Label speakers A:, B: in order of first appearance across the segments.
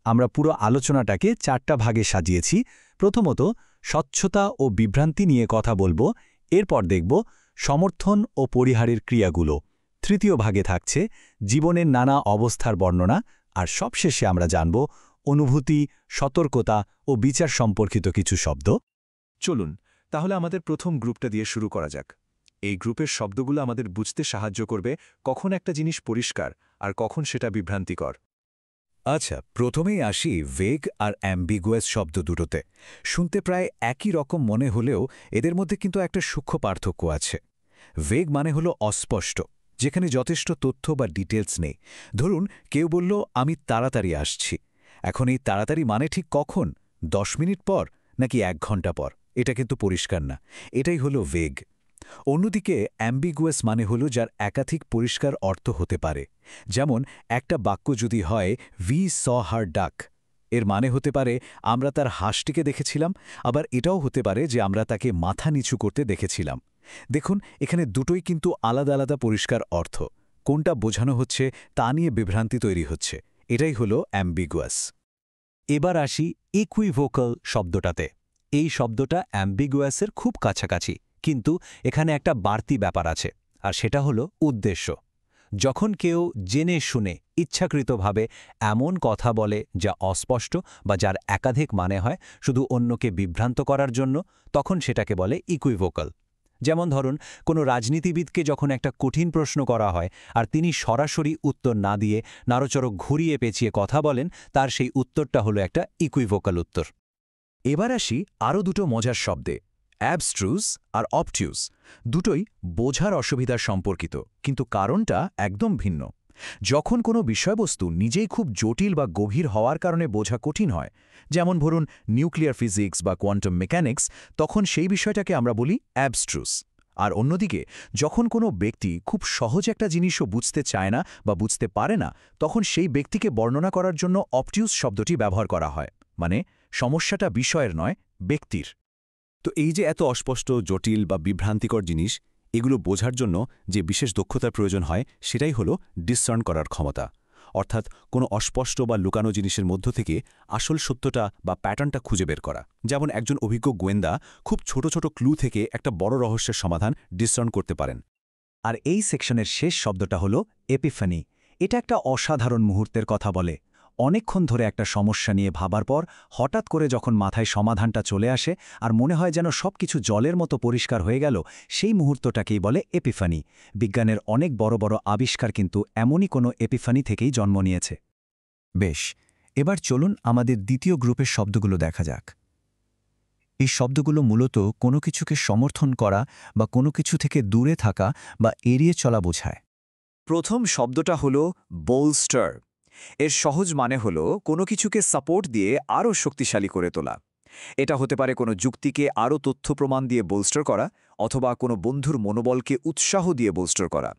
A: আমরা পুরো আলোচনাটাকে 4টা ভাগে সাজিয়েছি। প্রথমত স্বচ্ছতা ও বিভ্রান্তি নিয়ে কথা বলবো, এরপর দেখব সমর্থন ও পরিহারের ক্রিয়াগুলো। তৃতীয় ভাগে থাকছে জীবনের নানা অবস্থার বর্ণনা, আর সবশেষে আমরা জানব অনুভূতি, সতর্কতা ও বিচার সম্পর্কিত কিছু শব্দ।
B: চলুন তাহলে আমাদের প্রথম গ্রুপটা দিয়ে শুরু করা যাক। এই গ্রুপের শব্দগুলো আমাদের বুঝতে সাহায্য করবে কখন একটা জিনিস পরিষ্কার আর কখন সেটা বিভ্রান্তিকর।
C: আচ্ছা, প্রথমেই আসি ভেগ আর অ্যাম্বিগুয়াস শব্দ দুটোতে। শুনতে প্রায় একই রকম মনে হলেও এদের মধ্যে কিন্তু একটা সূক্ষ্ম পার্থক্য আছে। ভেগ মানে হলো অস্পষ্ট, যেখানে যথেষ্ট তথ্য বা ডিটেলস নেই। ধরুন কেউ বলল আমি তাড়াতাড়ি আসছি। এখন এই তাড়াতাড়ি মানে ঠিক কখন? 10 মিনিট পর নাকি 1 ঘন্টা পর? এটা কিন্তু পরিষ্কার না। এটাই হলো ভেগ। অন্যদিকে অ্যাম্বিগুয়াস মানে হলো যার একাধিক পরিষ্কার অর্থ হতে পারে। যেমন একটা বাক্য যদি হয় উই স হার ডাক, এর মানে হতে পারে আমরা তার হাঁসটিকে দেখেছিলাম, আবার এটাও হতে পারে যে আমরা তাকে মাথা নিচু করতে দেখেছিলাম। দেখুন এখানে দুটোই কিন্তু আলাদা আলাদা পরিষ্কার অর্থ। কোনটা বোঝানো হচ্ছে তা নিয়ে বিভ্রান্তি তৈরি হচ্ছে। এটাই হলো অ্যাম্বিগুয়াস।
A: এবার আসি ইকুইভোকাল শব্দটাতে। এই শব্দটা অ্যাম্বিগুয়াসের খুব কাছাকাছি, কিন্তু এখানে একটা বাড়তি ব্যাপার আছে, আর সেটা হলো উদ্দেশ্য। যখন কেউ জেনে শুনে ইচ্ছাকৃতভাবে এমন কথা বলে যা অস্পষ্ট বা যার একাধিক মানে হয় শুধু অন্যকে বিভ্রান্ত করার জন্য, তখন সেটাকে বলে ইকুইভোকাল। যেমন ধরুন কোনো রাজনীতিবিদকে যখন একটা কঠিন প্রশ্ন করা হয় আর তিনি সরাসরি উত্তর না দিয়ে নাড়াচড় ঘুরিয়ে পেঁচিয়ে কথা বলেন, তার সেই উত্তরটা হলো একটা ইকুইভোকাল উত্তর।
C: এবার আসি আরও দুটো মজার শব্দে, অ্যাবস্ট্রুস আর অবটিউস। দুটোই বোঝার অসুবিধার সম্পর্কিত, কিন্তু কারণটা একদম ভিন্ন। যখন কোনো বিষয়বস্তু নিজেই খুব জটিল বা গভীর হওয়ার কারণে বোঝা কঠিন হয়, যেমন ধরুন নিউক্লিয়ার ফিজিক্স বা কোয়ান্টাম মেকানিক্স, তখন সেই বিষয়টাকে আমরা বলি অ্যাবস্ট্রুস। আর অন্যদিকে যখন কোনো ব্যক্তি খুব সহজ একটা জিনিসও বুঝতে চায় না বা বুঝতে পারে না, তখন সেই ব্যক্তিকে বর্ণনা করার জন্য অবটিউস শব্দটি ব্যবহার করা হয়। মানে সমস্যাটা বিষয়ের নয়, ব্যক্তির।
B: তো এই যে এত অস্পষ্ট, জটিল বা বিভ্রান্তিকর জিনিস, এগুলো বোঝার জন্য যে বিশেষ দক্ষতার প্রয়োজন হয় সেটাই হলো ডিসসার্ন করার ক্ষমতা। অর্থাৎ কোনো অস্পষ্ট বা লুকানো জিনিসের মধ্য থেকে আসল সত্যটা বা প্যাটার্নটা খুঁজে বের করা। যেমন একজন অভিজ্ঞ গোয়েন্দা খুব ছোট ছোট ক্লু থেকে একটা বড় রহস্যের সমাধান ডিসসার্ন করতে পারেন।
A: আর এই সেকশনের শেষ শব্দটা হলো এপিফানি। এটা একটা অসাধারণ মুহূর্তের কথা বলে। অনেকক্ষণ ধরে একটা সমস্যা নিয়ে ভাবার পর হঠাৎ করে যখন মাথায় সমাধানটা চলে আসে আর মনে হয় যেন সবকিছু জলের মতো পরিষ্কার হয়ে গেল, সেই মুহূর্তটাকেই বলে এপিফানি। বিজ্ঞানের অনেক বড় বড় আবিষ্কার কিন্তু এমনই কোনো এপিফানি থেকেই জন্ম নিয়েছে। বেশ, এবার চলুন আমাদের দ্বিতীয় গ্রুপের শব্দগুলো দেখা যাক। এই শব্দগুলো মূলত কোনো কিছুকে সমর্থন করা বা কোনো কিছু থেকে দূরে থাকা বা এড়িয়ে চলা বোঝায়।
C: প্রথম শব্দটা হলো বোলস্টার। এর সহজ মানে হলো কোনো কিছুকে সাপোর্ট দিয়ে আরও শক্তিশালী করে তোলা। এটা হতে পারে কোনো যুক্তিকে আরও তথ্য প্রমাণ দিয়ে বোলস্টার করা, অথবা কোনো বন্ধুর মনোবলকে উৎসাহ দিয়ে বোলস্টার করা।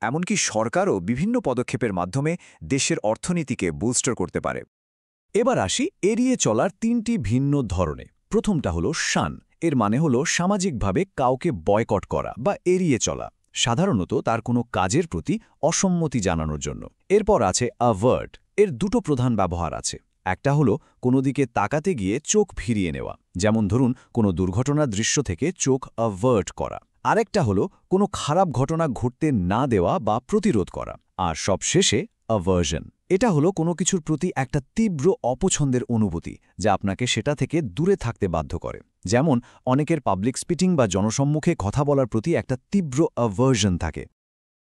C: এমনকি সরকারও বিভিন্ন পদক্ষেপের মাধ্যমে দেশের অর্থনীতিকে বুস্টার করতে পারে। এবার আসি এড়িয়ে চলার 3টি ভিন্ন ধরনে। প্রথমটা হলো শান। এর মানে হলো সামাজিকভাবে কাউকে বয়কট করা বা এড়িয়ে চলা, সাধারণত তার কোনো কাজের প্রতি অসম্মতি জানানোর জন্য। এরপর আছে অ্যাভার্ট। এর দুটো প্রধান ব্যবহার আছে। একটা হলো কোনো দিকে তাকাতে গিয়ে চোখ ফিরিয়ে নেওয়া, যেমন ধরুন কোনো দুর্ঘটনার দৃশ্য থেকে চোখ অ্যাভার্ট করা। আরেকটা হলো কোনো খারাপ ঘটনা ঘটতে না দেওয়া বা প্রতিরোধ করা। আর সবশেষে অ্যাভার্শন। এটা হলো কোনো কিছুর প্রতি একটা তীব্র অপছন্দের অনুভূতি, যা আপনাকে সেটা থেকে দূরে থাকতে বাধ্য করে। যেমন অনেকের পাবলিক স্পিকিং বা জনসম্মুখে কথা বলার প্রতি একটা তীব্র অ্যাভার্শন থাকে।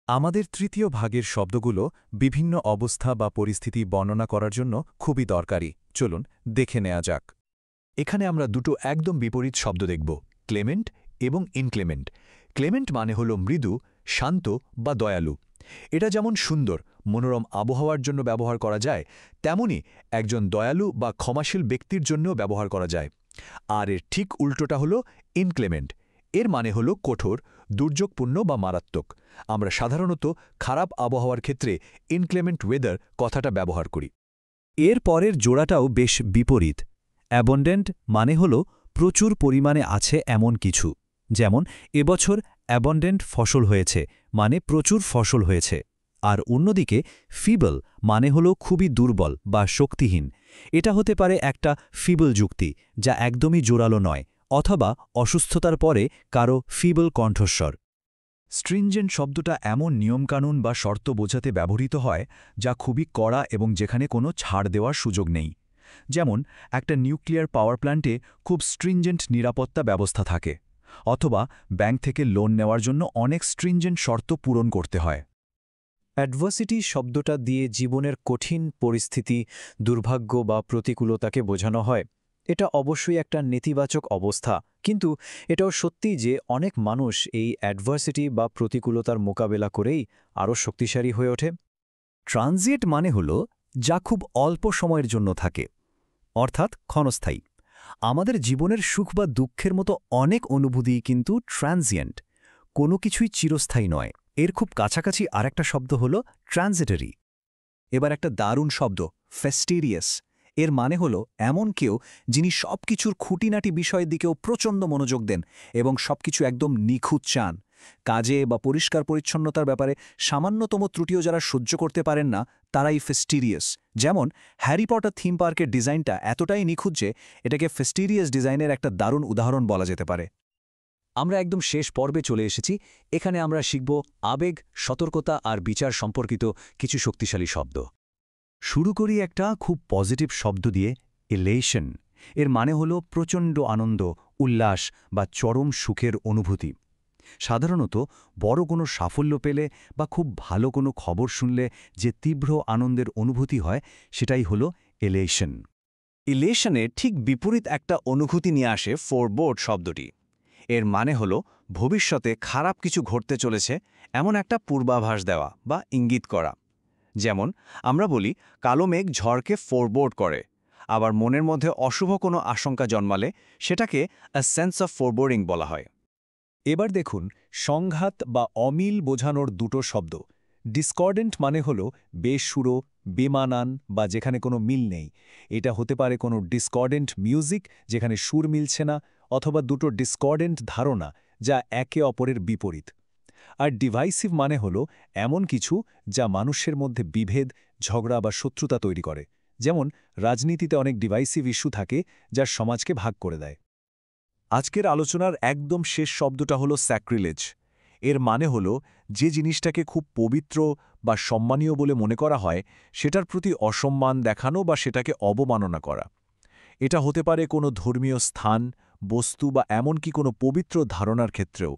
B: আমাদের তৃতীয় ভাগের শব্দগুলো বিভিন্ন অবস্থা বা পরিস্থিতি বর্ণনা করার জন্য খুবই দরকারি। চলুন দেখে নেওয়া যাক।
A: এখানে আমরা দুটো একদম বিপরীত শব্দ দেখব, ক্লেমেন্ট এবং ইনক্লেমেন্ট। ক্লেমেন্ট মানে হলো মৃদু, শান্ত বা দয়ালু। এটা যেমন সুন্দর, মনোরম আবহাওয়ার জন্য ব্যবহার করা যায়, তেমনি একজন দয়ালু বা ক্ষমাশীল ব্যক্তির জন্যও ব্যবহার করা যায়। আর এর ঠিক উল্টোটা হলো ইনক্লেমেন্ট। এর মানে হলো কঠোর, দুর্যোগপূর্ণ বা মারাত্মক। আমরা সাধারণত খারাপ আবহাওয়ার ক্ষেত্রে ইনক্লেমেন্ট ওয়েদার কথাটা ব্যবহার করি।
C: এর পরের জোড়াটাও বেশ বিপরীত। অ্যাবন্ডেন্ট মানে হলো প্রচুর পরিমাণে আছে এমন কিছু। যেমন এবছর অ্যাবন্ডেন্ট ফসল হয়েছে, মানে প্রচুর ফসল হয়েছে। আর অন্যদিকে ফিবল মানে হলো খুবই দুর্বল বা শক্তিহীন।
D: এটা হতে পারে একটা ফিবল যুক্তি যা একদমই জোরালো নয়, অথবা অসুস্থতার পরে কারো ফিবল কণ্ঠস্বর।
C: স্ট্রিনজেন্ট শব্দটা এমন নিয়মকানুন বা শর্ত বোঝাতে ব্যবহৃত হয় যা খুবই কড়া এবং যেখানে কোনো ছাড় দেওয়ার সুযোগ নেই। যেমন একটা নিউক্লিয়ার পাওয়ার প্ল্যান্টে খুব স্ট্রিনজেন্ট নিরাপত্তা ব্যবস্থা থাকে, অথবা ব্যাংক থেকে লোন নেওয়ার জন্য অনেক স্ট্রিনজেন্ট শর্ত পূরণ করতে হয়।
D: অ্যাডভার্সিটি শব্দটা দিয়ে জীবনের কঠিন পরিস্থিতি, দুর্ভাগ্য বা প্রতিকূলতাকে বোঝানো হয়। এটা অবশ্যই একটা নেতিবাচক অবস্থা, কিন্তু এটাও সত্যি যে অনেক মানুষ এই অ্যাডভার্সিটি বা প্রতিকূলতার মোকাবেলা করেই আরও শক্তিশালী হয়ে ওঠে।
A: ট্রানজিয়েন্ট মানে হল যা খুব অল্প সময়ের জন্য থাকে, অর্থাৎ ক্ষণস্থায়ী। আমাদের জীবনের সুখ বা দুঃখের মতো অনেক অনুভূতি কিন্তু ট্রানজিয়েন্ট, কোনো কিছুই চিরস্থায়ী নয়। এর খুব কাছাকাছি আরেকটা শব্দ হল ট্রানজিটরি। এবার একটা দারুণ শব্দ, ফেস্টিরিয়াস। এর মানে হল এমন কেউ যিনি সবকিছুর খুঁটিনাটি বিষয়ের দিকেও প্রচণ্ড মনোযোগ দেন এবং সবকিছু একদম নিখুঁত চান। কাজে বা পরিষ্কার পরিচ্ছন্নতার ব্যাপারে সামান্যতম ত্রুটিও যারা সহ্য করতে পারেন না, তারাই ফেস্টিরিয়াস। যেমন হ্যারি পটার থিম পার্কের ডিজাইনটা এতটাই নিখুঁত যে এটাকে ফেস্টিরিয়াস ডিজাইনের একটা দারুণ উদাহরণ বলা যেতে পারে। আমরা একদম শেষ পর্বে চলে এসেছি। এখানে আমরা শিখব আবেগ, সতর্কতা আর বিচার সম্পর্কিত কিছু শক্তিশালী শব্দ। শুরু করি একটা খুব পজিটিভ শব্দ দিয়ে, এলেশন। এর মানে হল প্রচণ্ড আনন্দ, উল্লাস বা চরম সুখের অনুভূতি। সাধারণত বড় কোনো সাফল্য পেলে বা খুব ভালো কোনো খবর শুনলে যে তীব্র আনন্দের অনুভূতি হয়, সেটাই হল এলেশন। ইলেশনের ঠিক বিপরীত একটা অনুভূতি নিয়ে আসে ফোরবোর্ড শব্দটি। এর মানে হল ভবিষ্যতে খারাপ কিছু ঘটতে চলেছে এমন একটা পূর্বাভাস দেওয়া বা ইঙ্গিত করা। যেমন আমরা বলি কালো মেঘ ঝড়কে ফোরবোর্ড করে, আবার মনের মধ্যে অশুভ কোনো আশঙ্কা জন্মালে সেটাকে আ সেন্স অফ ফোরবোর্ডিং বলা হয়। এবার দেখুন সংঘাত বা অমিল বোঝানোর দুটো শব্দ। ডিসকর্ডেন্ট মানে হল বেসুরো, বেমানান বা যেখানে কোনো মিল নেই। এটা হতে পারে কোনো ডিসকর্ডেন্ট মিউজিক যেখানে সুর মিলছে না, অথবা দুটো ডিসকর্ডেন্ট ধারণা যা একে অপরের বিপরীত। আর ডিভাইসিভ মানে হল এমন কিছু যা মানুষের মধ্যে বিভেদ, ঝগড়া বা শত্রুতা তৈরি করে। যেমন রাজনীতিতে অনেক ডিভাইসিভ ইস্যু থাকে যা সমাজকে ভাগ করে দেয়। আজকের আলোচনার একদম শেষ শব্দটা হলো স্যাক্রিলেজ। এর মানে হল যে জিনিসটাকে খুব পবিত্র বা সম্মানীয় বলে মনে করা হয় সেটার প্রতি অসম্মান দেখানো বা সেটাকে অবমাননা করা। এটা হতে পারে কোনো ধর্মীয় স্থান, বস্তু বা এমনকি কোনো পবিত্র ধারণার ক্ষেত্রেও।